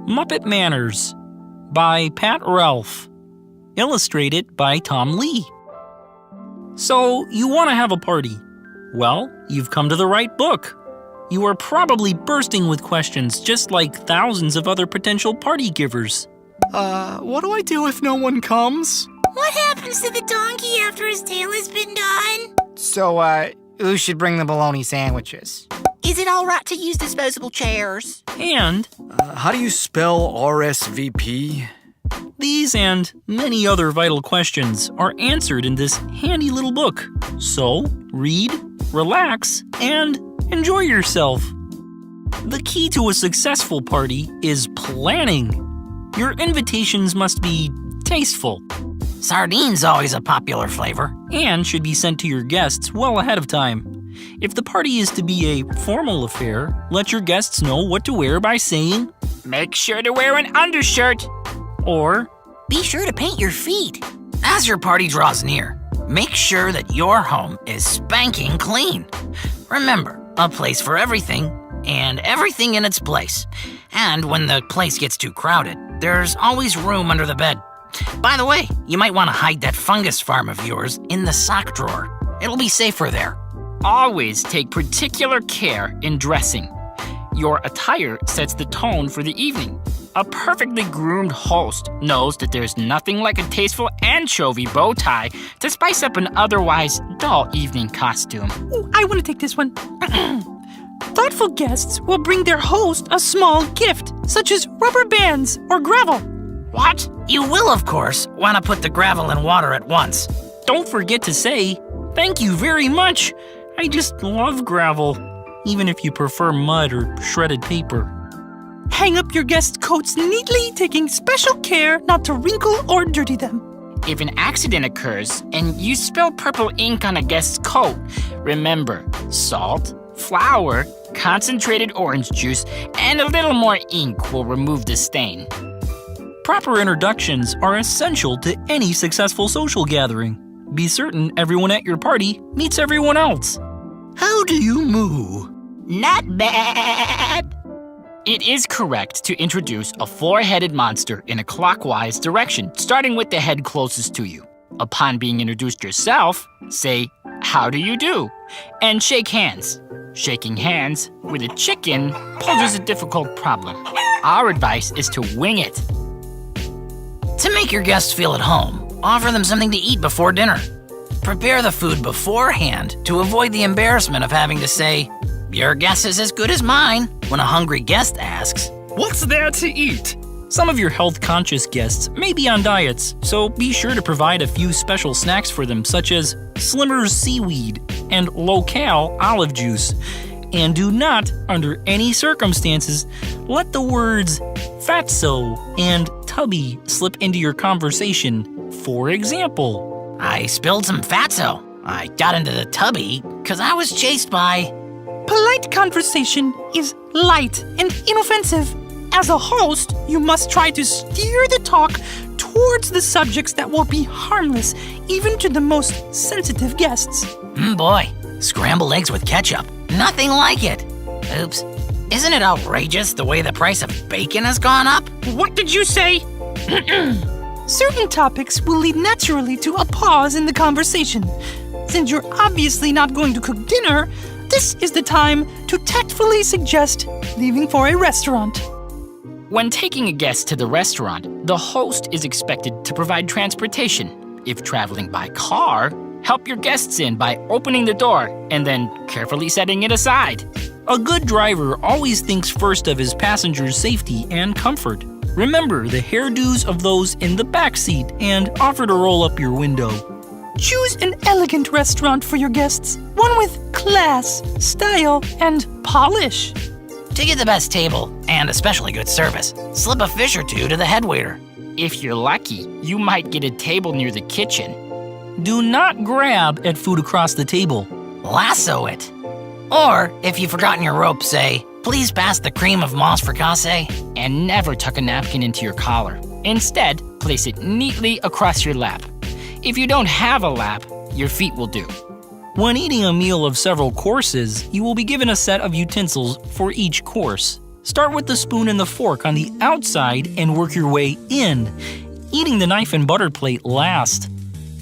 Muppet Manners by Pat Ralph. Illustrated by Tom Lee. So, you want to have a party? Well, you've come to the right book. You are probably bursting with questions just like thousands of other potential party givers. What do I do if no one comes? What happens to the donkey after his tail has been done? So, who should bring the bologna sandwiches? Is it all right to use disposable chairs? And How do you spell RSVP? these and many other vital questions are answered in this handy little book. So, read, relax, and enjoy yourself. The key to a successful party is planning. Your invitations must be tasteful Sardines always a popular flavor. and should be sent to your guests well ahead of time. If the party is to be a formal affair, let your guests know what to wear by saying, Make sure to wear an undershirt. or, Be sure to paint your feet. As your party draws near, make sure that your home is spanking clean. Remember, a place for everything and everything in its place. And when the place gets too crowded, there's always room under the bed. By the way, you might want to hide that fungus farm of yours in the sock drawer. It'll be safer there. Always take particular care in dressing. Your attire sets the tone for the evening. A perfectly groomed host knows that there's nothing like a tasteful anchovy bow tie to spice up an otherwise dull evening costume. Ooh, I want to take this one. Thoughtful guests will bring their host a small gift, such as rubber bands or gravel. What? You will, of course, want to put the gravel in water at once. don't forget to say, thank you very much. I just love gravel, even if you prefer mud or shredded paper. Hang up your guests' coats neatly, taking special care not to wrinkle or dirty them. If an accident occurs and you spill purple ink on a guest's coat, remember, salt, flour, concentrated orange juice, and a little more ink will remove the stain. Proper introductions are essential to any successful social gathering. Be certain everyone at your party meets everyone else. How do you moo? Not bad. It is correct to introduce a four-headed monster in a clockwise direction, starting with the head closest to you. Upon being introduced yourself, say, "How do you do?" and shake hands. Shaking hands with a chicken poses a difficult problem. Our advice is to wing it. To make your guests feel at home, offer them something to eat before dinner. Prepare the food beforehand to avoid the embarrassment of having to say, "Your guess is as good as mine," when a hungry guest asks. What's there to eat? Some of your health-conscious guests may be on diets, so be sure to provide a few special snacks for them, such as Slimmer's seaweed and low-cal olive juice. And do not, under any circumstances, let the words fatso and tubby slip into your conversation. For example, I spilled some fatso. I got into the tubby because I was chased by... Polite conversation is light and inoffensive. As a host, you must try to steer the talk towards the subjects that will be harmless, even to the most sensitive guests. Boy, scrambled eggs with ketchup. Nothing like it. Oops. Isn't it outrageous the way the price of bacon has gone up? What did you say? Certain topics will lead naturally to a pause in the conversation. Since you're obviously not going to cook dinner, this is the time to tactfully suggest leaving for a restaurant. When taking a guest to the restaurant, the host is expected to provide transportation. If traveling by car, help your guests in by opening the door and then carefully setting it aside. a good driver always thinks first of his passengers' safety and comfort. Remember the hairdos of those in the back seat and offer to roll up your window. Choose an elegant restaurant for your guests, one with class, style, and polish. To get the best table, and especially good service, slip a fish or two to the head waiter. If you're lucky, you might get a table near the kitchen. Do not grab at food across the table. Lasso it. Or, if you've forgotten your rope, say, "Please pass the cream of moss fricassee." And never tuck a napkin into your collar. Instead, place it neatly across your lap. If you don't have a lap, your feet will do. When eating a meal of several courses, you will be given a set of utensils for each course. Start with the spoon and the fork on the outside and work your way in, eating the knife and butter plate last.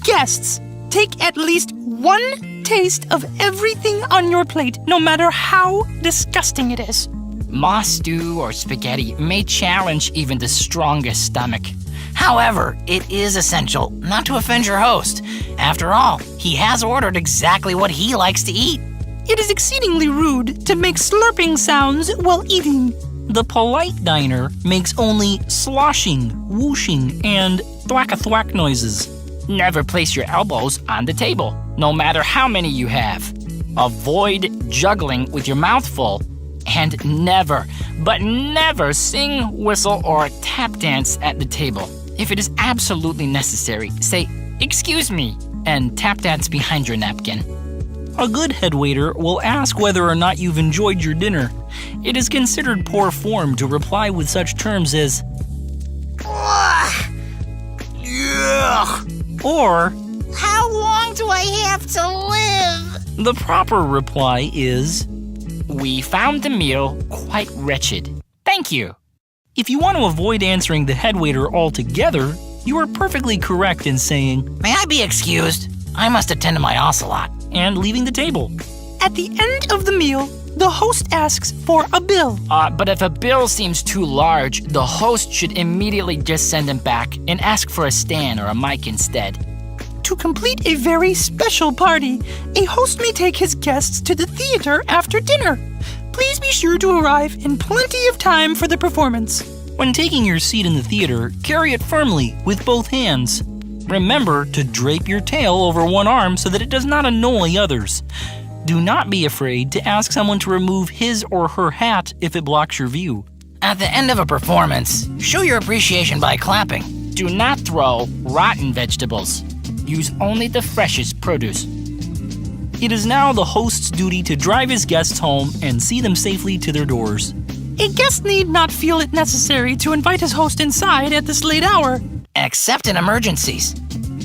Guests, take at least one taste of everything on your plate, no matter how disgusting it is. Moss stew or spaghetti may challenge even the strongest stomach. However, it is essential not to offend your host. After all, he has ordered exactly what he likes to eat. It is exceedingly rude to make slurping sounds while eating. The polite diner makes only sloshing, whooshing, and thwack-a-thwack noises. Never place your elbows on the table, no matter how many you have. Avoid juggling with your mouth full. And never, but never sing, whistle, or tap dance at the table. If it is absolutely necessary, say, "Excuse me," and tap dance behind your napkin. A good headwaiter will ask whether or not you've enjoyed your dinner. It is considered poor form to reply with such terms as, or, How long do I have to live? the proper reply is, We found the meal quite wretched. Thank you. if you want to avoid answering the headwaiter altogether, you are perfectly correct in saying, May I be excused? I must attend to my ocelot. and leaving the table. At the end of the meal, the host asks for a bill. But if a bill seems too large, the host should immediately just send him back and ask for a stand or a mic instead. To complete a very special party, a host may take his guests to the theater after dinner. Please be sure to arrive in plenty of time for the performance. When taking your seat in the theater, carry it firmly with both hands. Remember to drape your tail over one arm so that it does not annoy others. Do not be afraid to ask someone to remove his or her hat if it blocks your view. At the end of a performance, show your appreciation by clapping. Do not throw rotten vegetables. Use only the freshest produce. It is now the host's duty to drive his guests home and see them safely to their doors. A guest need not feel it necessary to invite his host inside at this late hour. Except in emergencies.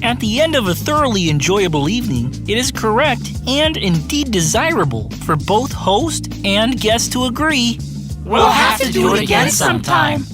At the end of a thoroughly enjoyable evening, it is correct and indeed desirable for both host and guest to agree, We'll have to do it again sometime.